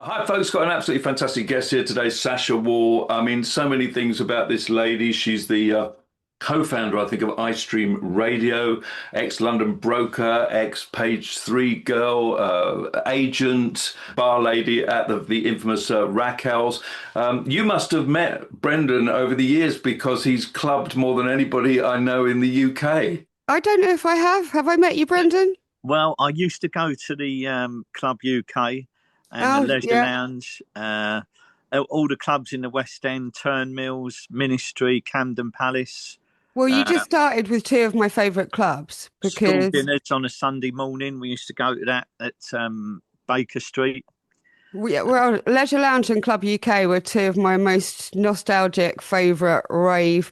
Hi, folks. Got an absolutely fantastic guest here today, Sacha Wall. I mean, so many things about this lady. She's the co-founder, I think, of Istreem Radio, ex-London broker, ex-Page Three girl, agent, bar lady at the infamous Raquels. You must have met Brendan over the years because he's clubbed more than anybody I know in the UK. I don't know if I have. Have I met you, Brendan? Well, I used to go to the Club UK and the Oh, Leisure yeah. Lounge, all the clubs in the West End, Turnmills, Ministry, Camden Palace, Well, you uh, just started with two of my favourite clubs school because dinners on a Sunday morning. We used to go to that at Baker Street. Leisure Lounge and Club UK were two of my most nostalgic favourite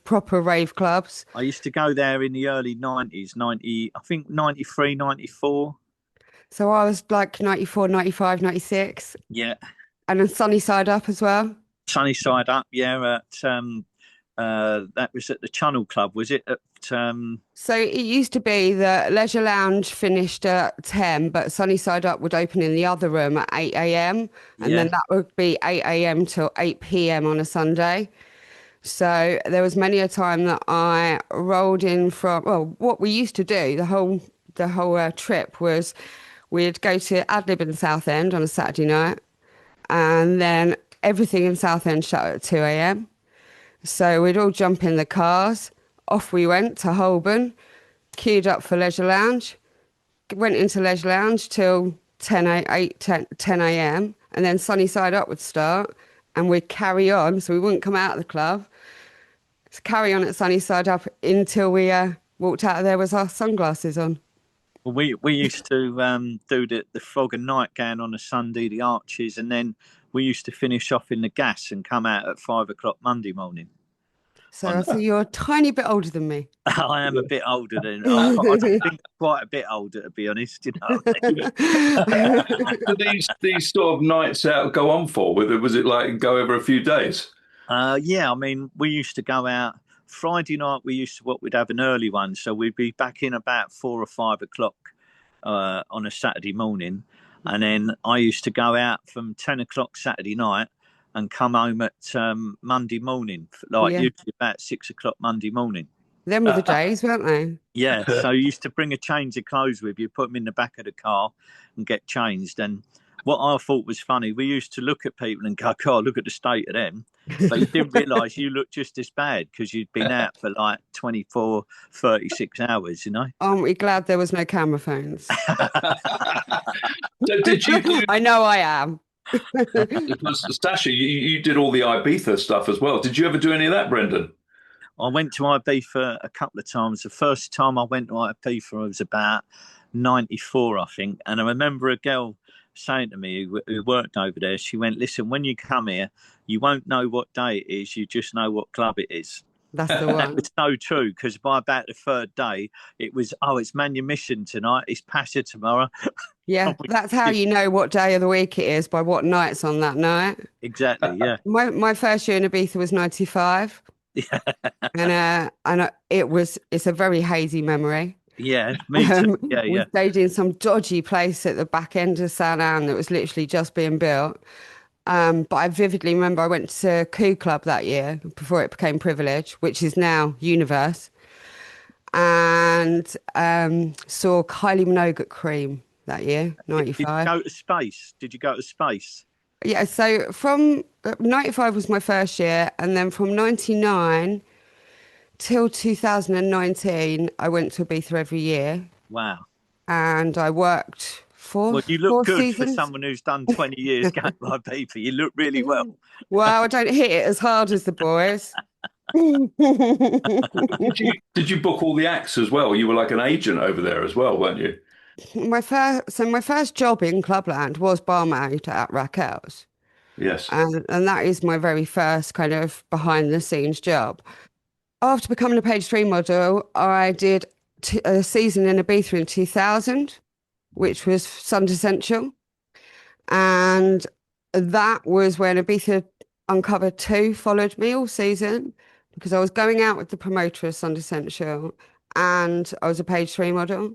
proper rave clubs. I used to go there in the early 90s, 90, I think 93, 94. So I was like 94, 95, 96, Yeah. and then Sunny Side Up as well. Sunny Side Up, yeah, at that was at the Channel Club, was it? At So it used to be that Leisure Lounge finished at 10, but Sunny Side Up would open in the other room at 8 a.m. And then yeah. that would be 8 a.m. till 8 p.m. on a Sunday. So there was many a time that I rolled in from, well, what we used to do, the whole trip was we'd go to Adlib in Southend on a Saturday night, and then everything in Southend shut at 2 a.m. So we'd all jump in the cars. Off we went to Holborn, queued up for Leisure Lounge, went into Leisure Lounge till 10 a.m. And then Sunny Side Up would start and we'd carry on. So we wouldn't come out of the club. So carry on at Sunny Side Up until we walked out of there with our sunglasses on. Well, we used to do the Frog and Nightgown on a Sunday, the Arches, and then we used to finish off in the Gas and come out at 5 o'clock Monday morning. So I On see you're a tiny bit older than me. I am a bit older than I think quite a bit older to be honest. You know, Do these sort of nights out go on for? Was it like go over a few days? yeah. I mean, we used to go out Friday night. We used to what we'd have an early one, so we'd be back in about 4 or 5 o'clock on a Saturday morning, and then I used to go out from 10 o'clock Saturday night and come home at Monday morning, like Yeah, usually about 6 o'clock Monday morning. them were the days, weren't they? Yeah, so you used to bring a change of clothes with you, put them in the back of the car and get changed. And what I thought was funny, we used to look at people and go, God, look at the state of them. But you didn't realise you looked just as bad because you'd been out for like 24, 36 hours, you know? Aren't we glad there was no camera phones? So did you do? I know I am. Stasha, you did all the Ibiza stuff as well. Did you ever do any of that, Brendan? I went to Ibiza a couple of times. The first time I went to Ibiza was about 94, I think. And I remember a girl saying to me who worked over there, she went, listen, when you come here, you won't know what day it is. You just know what club it is. That's the That one. was so true because by about the third day, it was, oh, it's Manumission tonight. It's Pasha tomorrow. Yeah, that's how you know what day of the week it is by what night's on that night. Exactly. Yeah. My first year in Ibiza was 95, and it's a very hazy memory. Yeah. Me too. Yeah. We Yeah. stayed in some dodgy place at the back end of San Anne that was literally just being built. But I vividly remember I went to Coup Club that year before it became Privilege, which is now Universe, and saw Kylie Minogue at Cream that year, Did you 95. go to space? Did you go to space? Yeah, so from 95 was my first year, and then from 99 till 2019, I went to Ibiza every year, Wow. and I worked Well, you look four good for seasons. someone who's done 20 years going by people. You look really well. Well, I don't hit it as hard as the boys. Did you book all the acts as well? You were like an agent over there as well, weren't you? My first job in Clubland was barmaid at Raquel's, Yes. and that is my very first kind of behind the scenes job. After becoming a page three model, I did a season in Ibiza in 2000, which was Sunday Central, and that was when Ibiza Uncovered 2 followed me all season because I was going out with the promoter of Sunday Central and I was a page three model.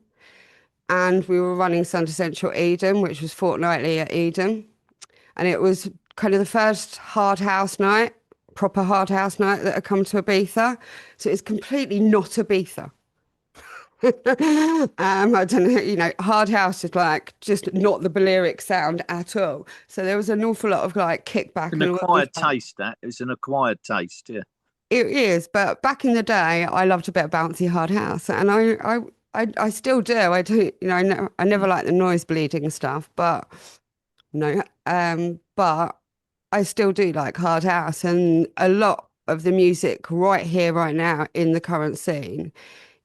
And we were running Sunday Central Eden, which was fortnightly at Eden. and it was kind of the first hard house night, proper hard house night that had come to Ibiza. So it's completely not Ibiza. I don't know, hard house is like just not the Balearic sound at all. So there was an awful lot of like kickback An and all acquired that. taste, that. It was an acquired taste, yeah. It is, but back in the day, I loved a bit of bouncy hard house, and I still do. I do, I never like the noise bleeding stuff, but but I still do like hard house, and a lot of the music right here, right now in the current scene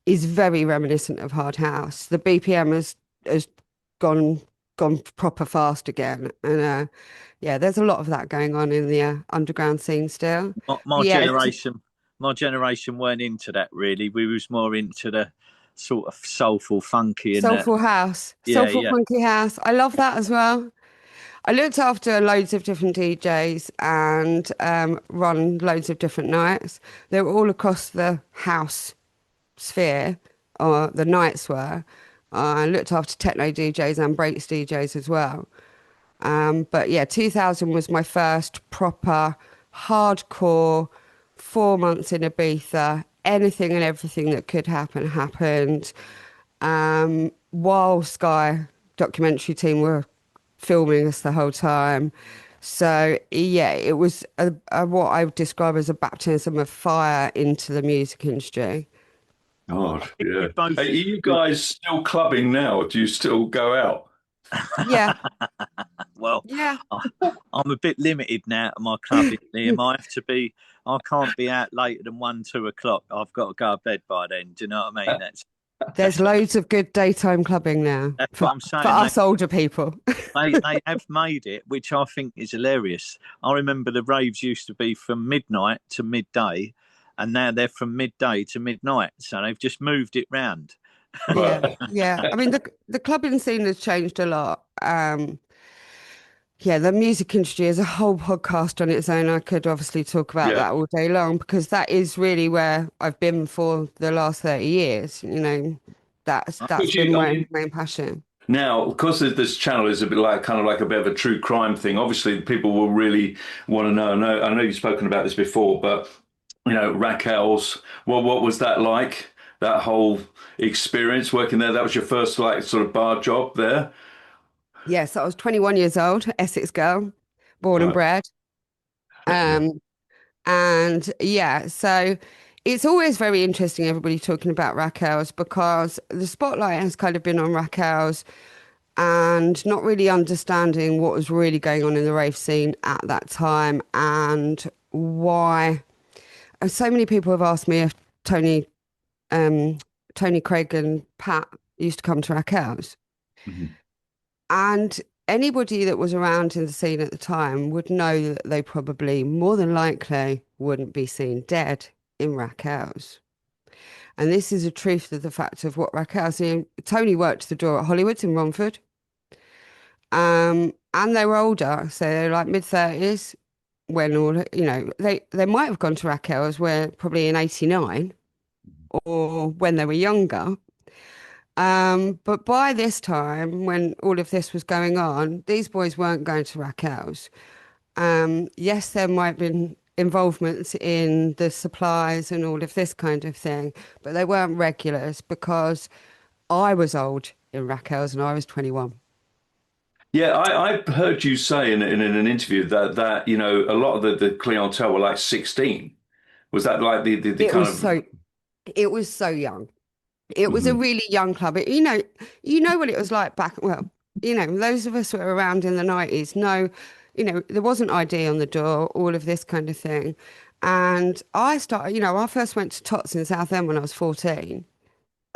is very reminiscent of hard house. The BPM has gone proper fast again, and yeah, there's a lot of that going on in the underground scene still. My Yeah, generation weren't into that really. We was more into the sort of soulful, funky, and soulful house, yeah, soulful yeah. funky house. I love that as well. I looked after loads of different DJs and run loads of different nights. They were all across the house sphere, or the nights were. I looked after techno DJs and breaks DJs as well. But yeah, 2000 was my first proper hardcore 4 months in Ibiza. Anything and everything that could happen happened. While Sky documentary team were filming us the whole time. So yeah, it was what I would describe as a baptism of fire into the music industry. Oh, You yeah. both, Are you guys still clubbing now? Do you still go out? Yeah, well, yeah. I'm a bit limited now to my clubbing, Liam. I can't be out later than 1, 2 o'clock. I've got to go to bed by then. Do you know what I mean? There's loads of good daytime clubbing now That's for, what I'm for saying. us older people. They have made it, which I think is hilarious. I remember the raves used to be from midnight to midday, and now they're from midday to midnight. So they've just moved it round. Yeah, Right. yeah. I mean, the clubbing scene has changed a lot. Yeah, the music industry is a whole podcast on its own. I could obviously talk about Yeah. that all day long because that is really where I've been for the last 30 years. That's Would you, been I my mean, main passion. now, because this channel is a bit like kind of like a bit of a true crime thing, obviously people will really want to know. I know you've spoken about this before, but Raquels, well, what was that like? That whole experience working there? That was your first like sort of bar job there? Yes, I was 21 years old, Essex girl, born and Right. bred. Um, and yeah, so it's always very interesting, everybody talking about Raquels, because the spotlight has kind of been on Raquels and not really understanding what was really going on in the rave scene at that time and why. And so many people have asked me if Tony Craig and Pat used to come to Raquels. Mhm. And anybody that was around in the scene at the time would know that they probably, more than likely, wouldn't be seen dead in Raquels. And this is a truth of the fact of what Raquels. Tony worked the door at Hollywood's in Romford. And they were older, so they're like mid-30s when they might have gone to Raquel's where probably in 89 or when they were younger. But by this time, when all of this was going on, these boys weren't going to Raquel's. Yes, there might have been involvements in the supplies and all of this kind of thing, but they weren't regulars because I was old in Raquel's and I was 21. Yeah, I heard you say in an interview that a lot of the clientele were like 16. Was that like the It kind was of? so, it was so young. It was a Mhm. really young club. You know what it was like back. Well, those of us who were around in the 90s know, there wasn't ID on the door, all of this kind of thing. And I first went to Tots in Southend when I was 14.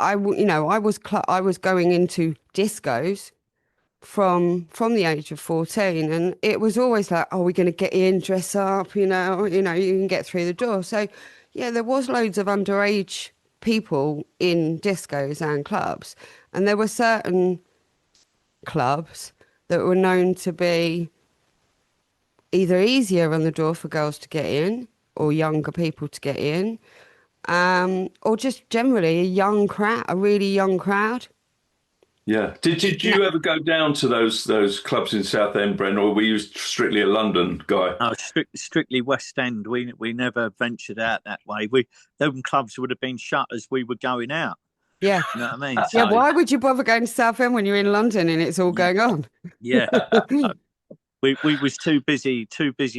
I was going into discos from the age of 14, and it was always like, oh, we're going to get in, dress up, you can get through the door. So yeah, there was loads of underage people in discos and clubs, and there were certain clubs that were known to be either easier on the door for girls to get in or younger people to get in, or just generally a young crowd, a really young crowd. Yeah. Did No, you ever go down to those clubs in Southend, Bren, or were you strictly a London guy? Strictly West End. We never ventured out that way. Them clubs would have been shut as we were going out. yeah. You know what I mean? Yeah, So why would you bother going to Southend when you're in London and it's all going on? yeah, we was too busy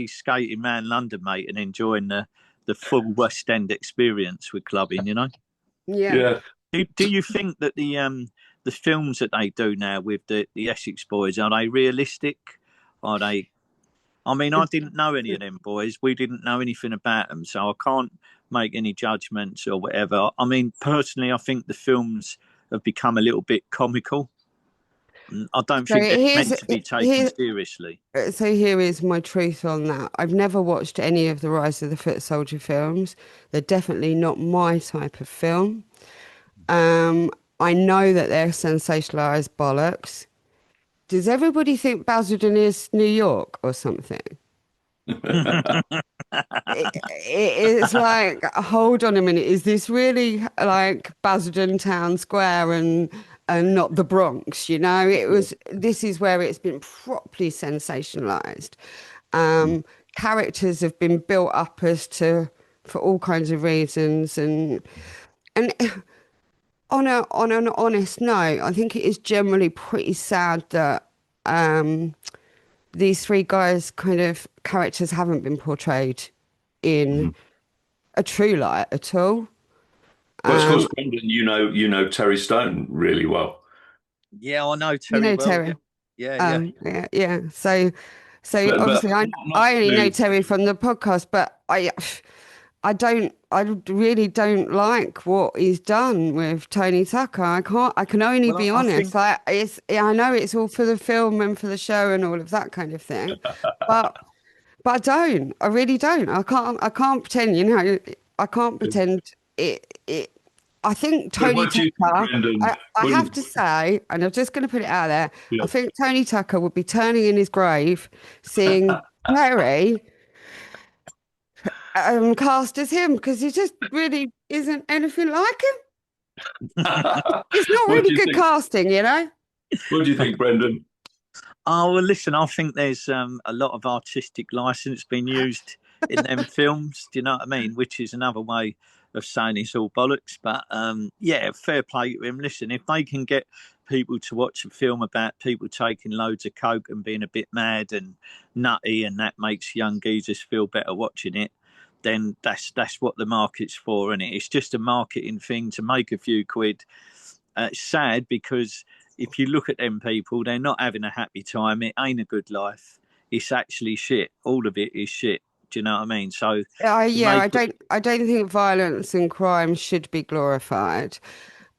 skating around London, mate, and enjoying the full West End experience with clubbing. You know. Yeah. Yeah. Do you think that the films that they do now with the Essex boys, are they realistic? Are they? I mean, I didn't know any of them boys. We didn't know anything about them, so I can't make any judgments or whatever. I mean, personally, I think the films have become a little bit comical. I don't So think they're here's meant to be taken here seriously. so here is my truth on that. I've never watched any of the Rise of the Foot Soldier films. They're definitely not my type of film. I know that they're sensationalized bollocks. Does everybody think Basildon is New York or something? It's like, hold on a minute, is this really like Basildon Town Square and not the Bronx? You know, this is where it's been properly sensationalized. Characters have been built up as to for all kinds of reasons, and on an honest note, I think it is generally pretty sad that these three guys' kind of characters haven't been portrayed in Mhm. a true light at all. Well, of course, Um, Brendan, you know Terry Stone really well. Yeah, I know you Terry know well. Yeah, Terry. yeah, yeah. Yeah, yeah. So But obviously, not I only know to Terry from the podcast, but I really don't like what he's done with Tony Tucker. I can only Well, be I honest. think. Like I know it's all for the film and for the show and all of that kind of thing, but I don't. I really don't. I can't pretend. You know, I can't pretend it. I think Tony what do you think, Tucker. Brendan? I have When, to say, and I'm just going to put it out there. I yeah. think Tony Tucker would be turning in his grave, seeing Terry cast as him because he just really isn't anything like him. It's not What really do you good think? casting, you know. What do you think, Brendan? Oh well, listen. I think there's a lot of artistic license being used in them films. Do you know what I mean? Which is another way of saying it's all bollocks. But yeah, fair play to him. Listen, if they can get people to watch a film about people taking loads of coke and being a bit mad and nutty, and that makes young geezers feel better watching it, then that's what the market's for, isn't it? It's just a marketing thing to make a few quid. It's sad because if you look at them people, they're not having a happy time. It ain't a good life. It's actually shit. All of it is shit. Do you know what I mean? So to Yeah, make it, I don't think violence and crime should be glorified.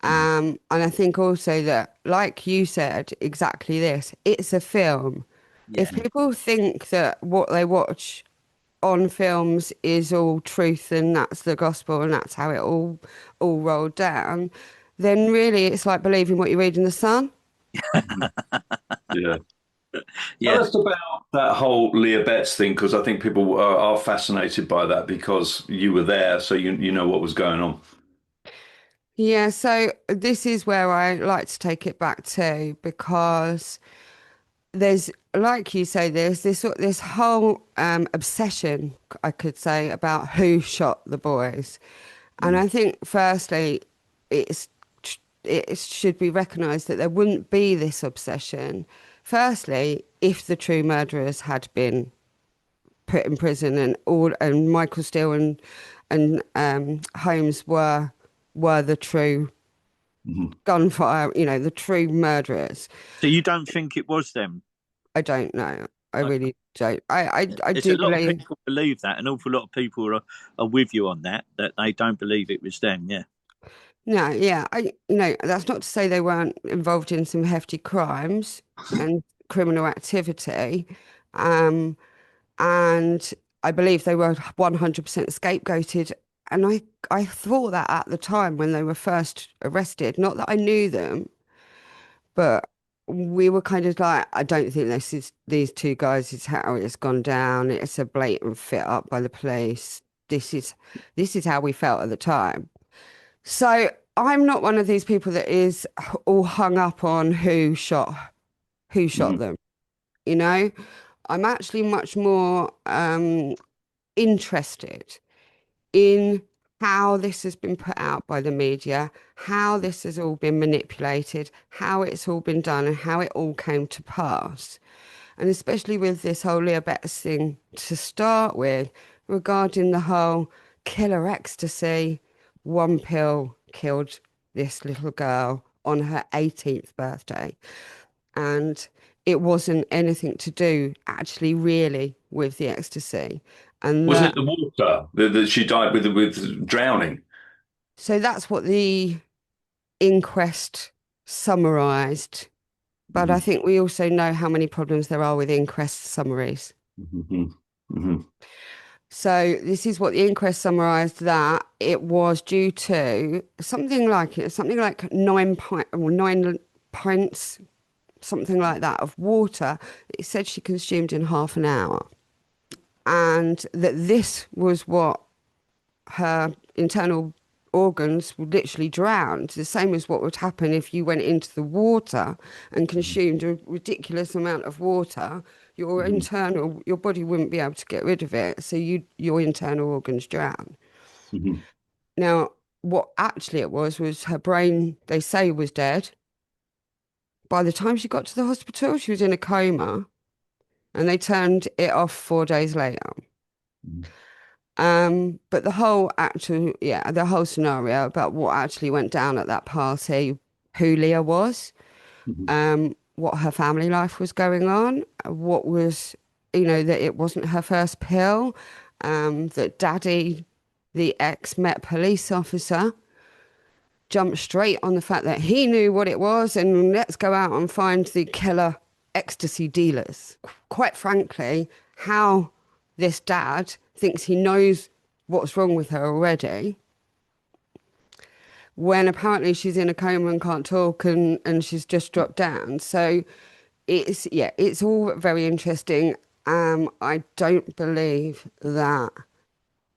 And I think also that, like you said, exactly this, it's a film. If yeah, people think that what they watch on films is all truth and that's the gospel and that's how it all rolled down, then really it's like believing what you read in the Sun. Mhm. Yeah. Tell yeah. us about that whole Leah Betts thing, because I think people are fascinated by that because you were there, so you know what was going on. Yeah, so this is where I like to take it back to because there's, like you say, there's this whole obsession, I could say, about who shot the boys. And Mm. I think firstly it's it should be recognized that there wouldn't be this obsession firstly if the true murderers had been put in prison and Michael Steele and Holmes were the true Mhm. gunfire, you know, the true murderers. So you don't think it was them? I don't know. I Uh, really don't. I There's a do lot of believe. people believe that. An awful lot of people are with you on that. That they don't believe it was them. Yeah, No, yeah, that's not to say they weren't involved in some hefty crimes and criminal activity. Um, and I believe they were 100% scapegoated. And I thought that at the time when they were first arrested, not that I knew them, but we were kind of like, I don't think these two guys is how it's gone down. It's a blatant fit up by the police. This is how we felt at the time. So I'm not one of these people that is all hung up on who shot Mhm. them. You know, I'm actually much more interested in how this has been put out by the media, how this has all been manipulated, how it's all been done, and how it all came to pass. And especially with this whole Leah Betts thing to start with, regarding the whole killer ecstasy, one pill killed this little girl on her 18th birthday. And it wasn't anything to do actually really with the ecstasy. And Was that it the water that she died with drowning? so that's what the inquest summarised. But I Hmm. think we also know how many problems there are with inquest summaries. Hmm. Hmm. So this is what the inquest summarised, that it was due to something like 9 pints, something like that, of water. It said she consumed in half an hour, and that this was what her internal organs would literally drown. The same as what would happen if you went into the water and consumed a ridiculous amount of water. Your body wouldn't be able to get rid of it, so your internal organs drown. Hmm. Now, what actually it was her brain, they say, was dead. By the time she got to the hospital, she was in a coma, and they turned it off 4 days later. But the whole scenario about what actually went down at that party, who Leah was, Hmm. what her family life was going on, what was, that it wasn't her first pill, that Daddy, the ex-Met police officer, jumped straight on the fact that he knew what it was and let's go out and find the killer ecstasy dealers. Quite frankly, how this dad thinks he knows what's wrong with her already when apparently she's in a coma and can't talk, and she's just dropped down. So it's all very interesting. I don't believe that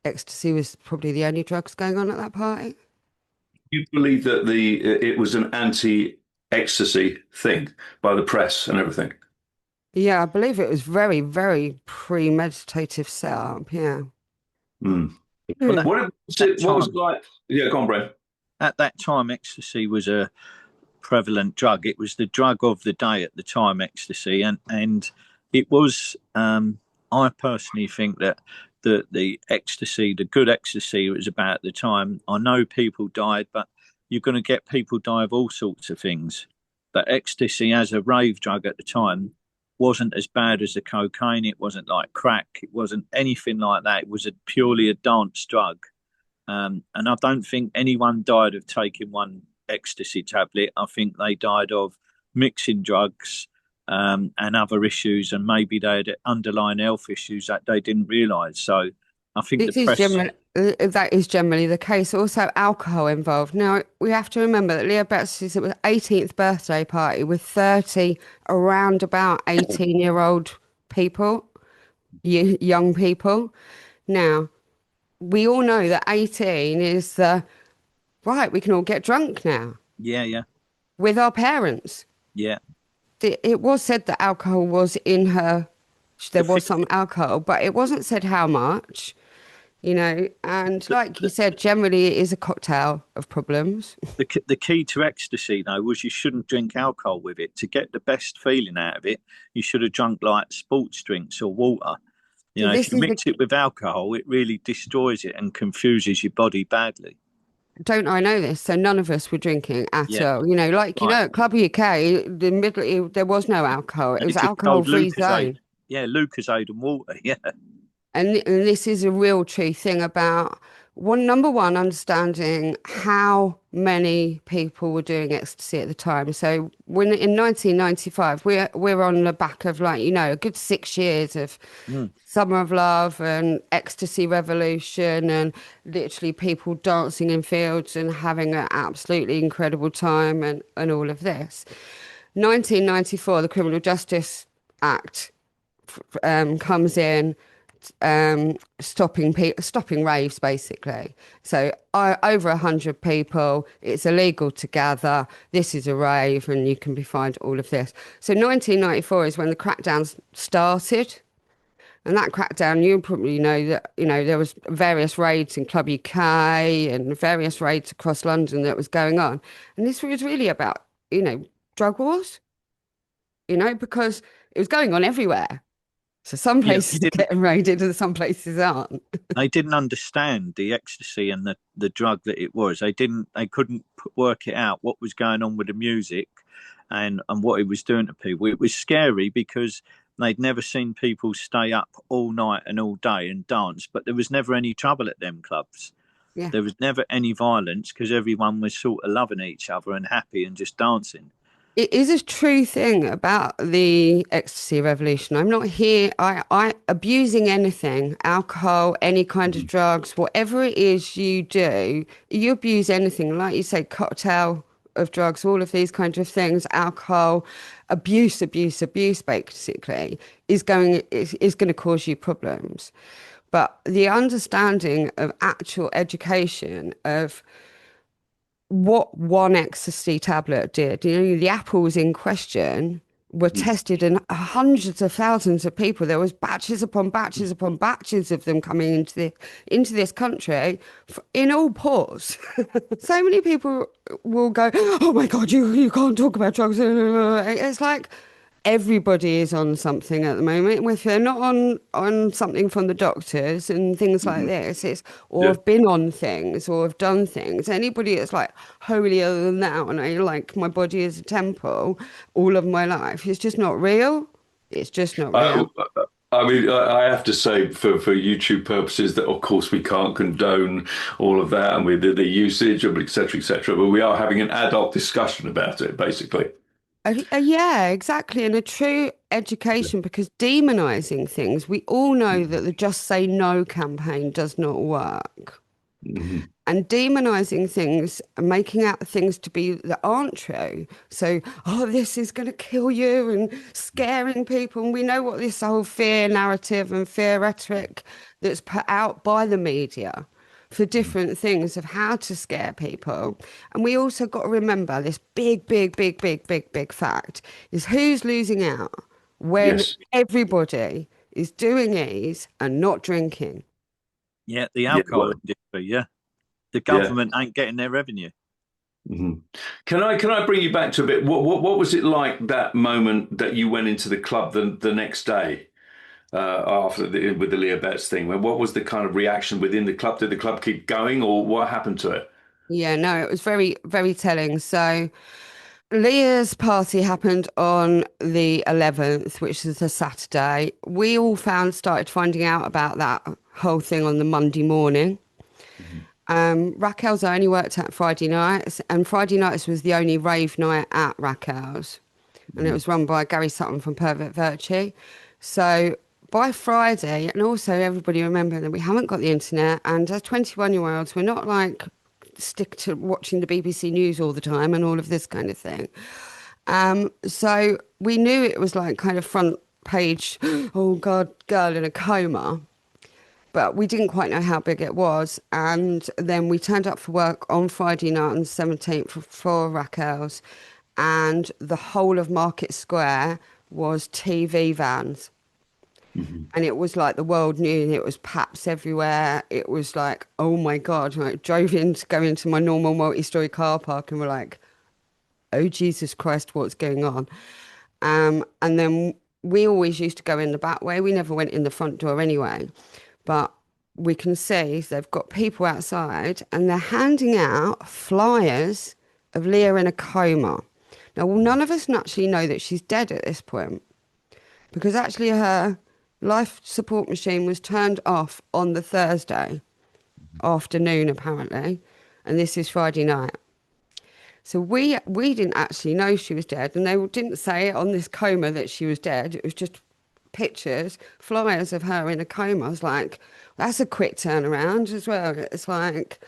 ecstasy was probably the only drugs going on at that party. You believe that it was an anti-ecstasy thing by the press and everything? Yeah, I believe it was very, very premeditative setup. Yeah. Mm. Well, at What was that it? What was it time, like? Yeah, go on, Brad. at that time, ecstasy was a prevalent drug. It was the drug of the day at the time, ecstasy, and it was. I personally think that the ecstasy, the good ecstasy, it was about at the time. I know people died, but you're going to get people die of all sorts of things. But ecstasy, as a rave drug at the time, wasn't as bad as the cocaine. It wasn't like crack. It wasn't anything like that. It was purely a dance drug. And I don't think anyone died of taking one ecstasy tablet. I think they died of mixing drugs and other issues, and maybe they had underlying health issues that they didn't realise. So I think the This is press, generally that is generally the case. Also, alcohol involved. Now we have to remember that Leah Betts' it was 18th birthday party with 30 around about 18-year-old people, young people. Now we all know that 18 is the right. We can all get drunk now yeah, yeah, with our parents. yeah. It was said that alcohol was in her. The There was thing, some alcohol, but it wasn't said how much. And the, like you the, said, generally it is a cocktail of problems. the key to ecstasy though was you shouldn't drink alcohol with it. To get the best feeling out of it, you should have drunk like sports drinks or water. You So know, if this you is the mix it with alcohol, it really destroys it and confuses your body badly. don't I know this? So none of us were drinking at Yeah, all. right. At Club UK, there was no alcohol. It And was it just sold alcohol-free Lucasade. zone. Yeah, Lucasade and water. Yeah. And this is a real true thing about number one, understanding how many people were doing ecstasy at the time. So when in 1995, we're on the back of a good 6 years of Mm. Summer of Love and Ecstasy Revolution, and literally people dancing in fields and having an absolutely incredible time, and all of this. 1994, the Criminal Justice Act comes in. stopping raves, basically. So over 100 people, it's illegal to gather. This is a rave, and you can be fined all of this. So 1994 is when the crackdowns started. And that crackdown, you probably know that, there was various raids in Club UK and various raids across London that was going on. And this was really about, drug wars, because it was going on everywhere. So some Yeah, places are getting raided and some places aren't. they didn't understand the ecstasy and the drug that it was. They couldn't work it out what was going on with the music and what it was doing to people. It was scary because they'd never seen people stay up all night and all day and dance, but there was never any trouble at them clubs. Yeah. There was never any violence because everyone was sort of loving each other and happy and just dancing. It is a true thing about the ecstasy revolution. I'm not here, I abusing anything, alcohol, any kind of drugs, whatever it is you do, you abuse anything, like you say, cocktail of drugs, all of these kinds of things, alcohol, abuse, basically, is going to cause you problems. But the understanding of actual education of what one ecstasy tablet did, the apples in question were tested in hundreds of thousands of people. There was batches upon batches upon batches of them coming into this country in all ports. So many people will go, "Oh my God, you can't talk about drugs." It's like everybody is on something at the moment. If they're not on something from the doctors and things like this, or have been on things or have done things. Anybody that's like holier than thou, and I like my body is a temple all of my life, it's just not real. It's just not real. I mean, I have to say, for YouTube purposes, that of course we can't condone all of that and with the usage, et cetera, but we are having an adult discussion about it, basically. Yeah, exactly. And a true education, because demonizing things, we all know that the Just Say No campaign does not work. And demonizing things and making out things to be that aren't true. So, this is going to kill you, and scaring people. And we know what this whole fear narrative and fear rhetoric that's put out by the media for different things of how to scare people. And we also got to remember this big fact is who's losing out when Yes. everybody is doing ease and not drinking. Yeah, the alcohol industry, yeah. The government ain't getting their revenue. Can I bring you back to a bit? What was it like that moment that you went into the club the next day after with the Leah Betts thing? What was the kind of reaction within the club? Did the club keep going, or what happened to it? Yeah, no, it was very, very telling. So Leah's party happened on the 11th, which is a Saturday. We all started finding out about that whole thing on the Monday morning. Raquels only worked at Friday nights, and Friday nights was the only rave night at Raquels. And it was run by Gary Sutton from Pervert Virtue. So by Friday, and also everybody remember that we haven't got the internet, and as 21-year-olds, we're not like stick to watching the BBC News all the time and all of this kind of thing. So we knew it was like kind of front page, oh God, girl in a coma. But we didn't quite know how big it was. And then we turned up for work on Friday night on the 17th for Raquels. And the whole of Market Square was TV vans. And it was like the world knew. It was paps everywhere. It was like, oh my God. I drove in to go into my normal multi-story car park and we're like, oh Jesus Christ, what's going on? And then we always used to go in the back way. We never went in the front door anyway. But we can see they've got people outside and they're handing out flyers of Leah in a coma. Now, none of us actually know that she's dead at this point, because actually her life support machine was turned off on the Thursday afternoon, apparently, and this is Friday night. So we didn't actually know she was dead, and they didn't say on this coma that she was dead. It was just pictures, flyers of her in a coma. I was like, that's a quick turnaround as well. It's like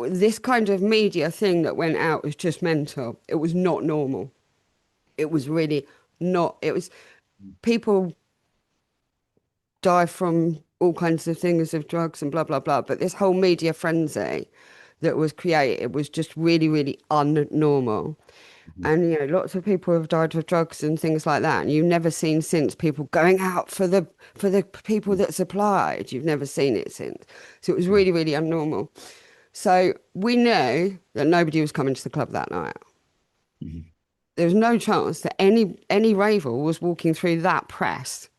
this kind of media thing that went out was just mental. It was not normal. It was really not. It was people die from all kinds of things of drugs and blah, blah, blah. But this whole media frenzy that was created was just really, really unnormal. And, you know, lots of people have died of drugs and things like that. And you've never seen since people going out for the people that supplied. You've never seen it since. So it was really, really abnormal. So we knew that nobody was coming to the club that night. Mhm. There was no chance that any raver was walking through that press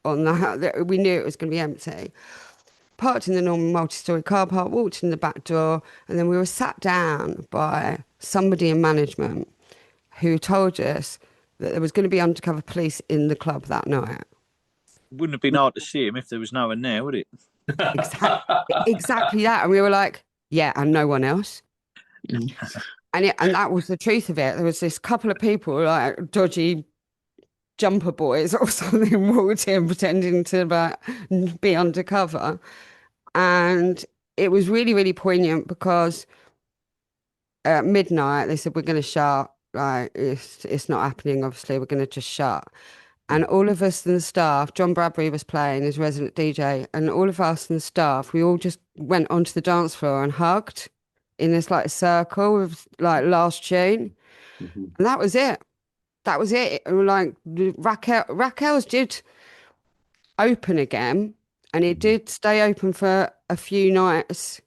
on that. We knew it was going to be empty. Parked in the normal multi-storey car park, walked in the back door, and then we were sat down by somebody in management who told us that there was going to be undercover police in the club that night. Wouldn't have been hard to see him if there was no one there, would it? Exactly that. And we were like, yeah, and no one else. And that was the truth of it. There was this couple of people, like dodgy jumper boys or something, walked in pretending to be undercover. And it was really, really poignant because at midnight they said, we're going to shut. Like, it's not happening, obviously. We're going to just shut. And all of us and the staff, John Bradbury was playing as resident DJ, and all of us and the staff, we all just went onto the dance floor and hugged in this like circle of like last tune. And that was it. That was it. And like Raquel's did open again, and it did stay open for a few nights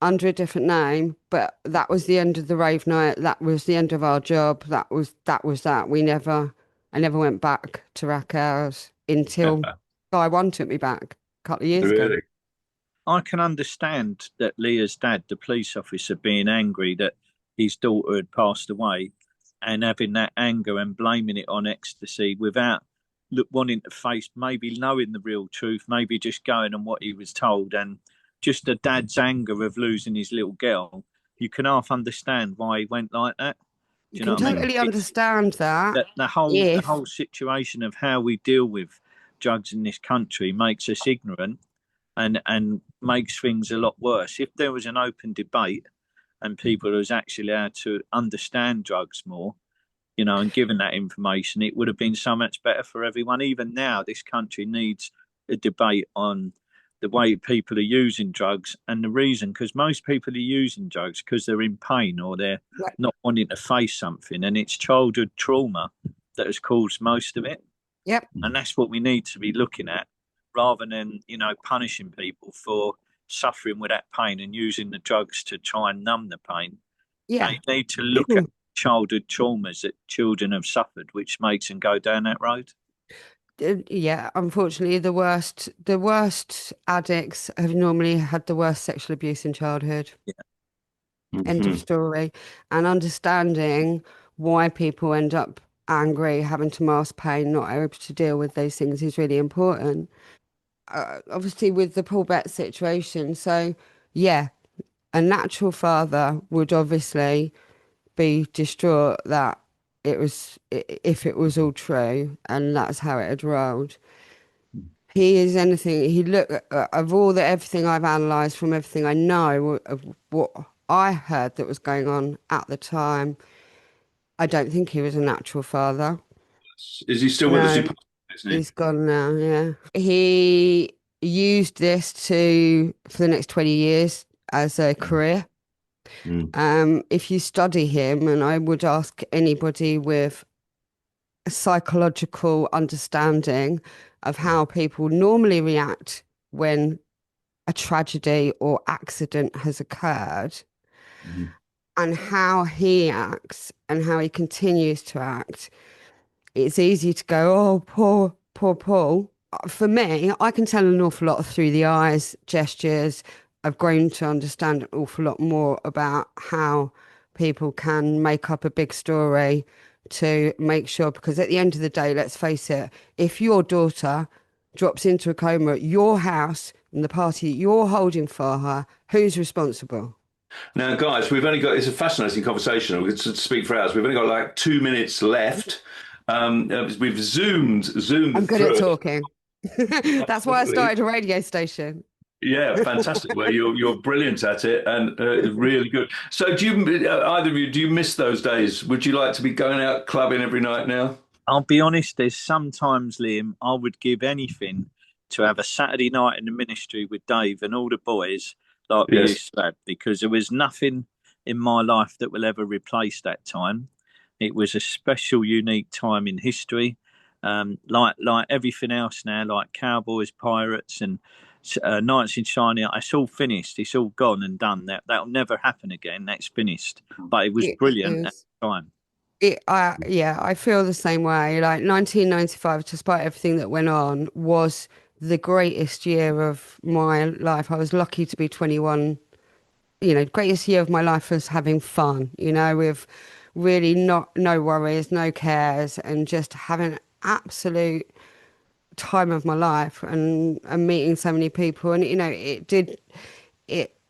under a different name, but that was the end of the rave night. That was the end of our job. That was that. I never went back to Raquel's until Guy One took me back a couple of years ago. Really? I can understand that Leah's dad, the police officer, being angry that his daughter had passed away and having that anger and blaming it on Ecstasy without wanting to face, maybe knowing the real truth, maybe just going on what he was told, and just the dad's anger of losing his little girl. You can half understand why he went like that. You can totally understand that. The whole situation of how we deal with drugs in this country makes us ignorant and makes things a lot worse. If there was an open debate and people was actually able to understand drugs more, you know, and given that information, it would have been so much better for everyone. Even now, this country needs a debate on the way people are using drugs and the reason, because most people are using drugs because they're in pain or they're not wanting to face something, and it's childhood trauma that has caused most of it. Yep. And that's what we need to be looking at, rather than, you know, punishing people for suffering with that pain and using the drugs to try and numb the pain. Yeah. They need to look at childhood traumas that children have suffered, which makes them go down that road. Yeah, unfortunately, the worst addicts have normally had the worst sexual abuse in childhood. Yeah. End of story. And understanding why people end up angry, having to mask pain, not able to deal with those things is really important. Obviously, with the Paul Betts situation, so yeah, a natural father would obviously be distraught that if it was all true and that's how it had rolled. He is anything. He look of everything I've analysed from everything I know of what I heard that was going on at the time. I don't think he was a natural father. Is he still with us? He's gone now. Yeah, he used this for the next 20 years as a career. If you study him, and I would ask anybody with a psychological understanding of how people normally react when a tragedy or accident has occurred, and how he acts and how he continues to act, it's easy to go, oh, poor Paul. For me, I can tell an awful lot through the eyes, gestures. I've grown to understand an awful lot more about how people can make up a big story to make sure, because at the end of the day, let's face it, if your daughter drops into a coma at your house and the party you're holding for her, who's responsible? Now, guys, it's a fascinating conversation. We could speak for hours. We've only got like 2 minutes left. We've zoomed I'm good through at talking. That's why I started a radio station. Yeah, fantastic. Well, you're brilliant at it and really good. So do you, either of you, do you miss those days? Would you like to be going out clubbing every night now? I'll be honest, there's sometimes, Liam, I would give anything to have a Saturday night in the ministry with Dave and all the boys like we Yes. used to have, because there was nothing in my life that will ever replace that time. It was a special, unique time in history. Like everything else now, like Cowboys, Pirates, and Knights in Shining, it's all finished. It's all gone and done. That'll never happen again. That's finished. But it was brilliant at the time. Yeah, I feel the same way. Like 1995, despite everything that went on, was the greatest year of my life. I was lucky to be 21. Greatest year of my life was having fun, with really no worries, no cares, and just having an absolute time of my life and meeting so many people. And,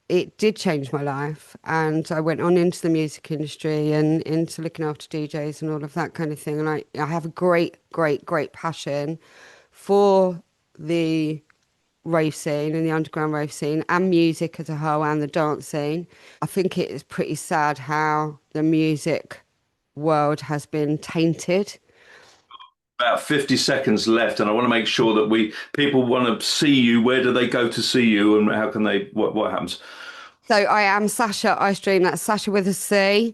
it did change my life, and I went on into the music industry and into looking after DJs and all of that kind of thing. And I have a great, great, great passion for the rave scene and the underground rave scene and music as a whole and the dance scene. I think it is pretty sad how the music world has been tainted. About 50 seconds left, and I want to make sure that people want to see you. Where do they go to see you, and how can they? What happens? So I am Sacha Istreem. That's Sacha with a C,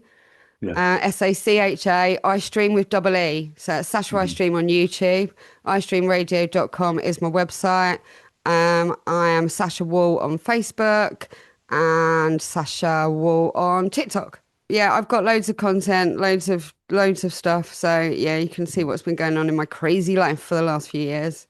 Yeah. Sacha. Istreem with double E. So it's Sacha Istreem on YouTube. Istreamradio.com is my website. I am Sacha Wall on Facebook and Sacha Wall on TikTok. Yeah, I've got loads of content, loads of stuff. So yeah, you can see what's been going on in my crazy life for the last few years.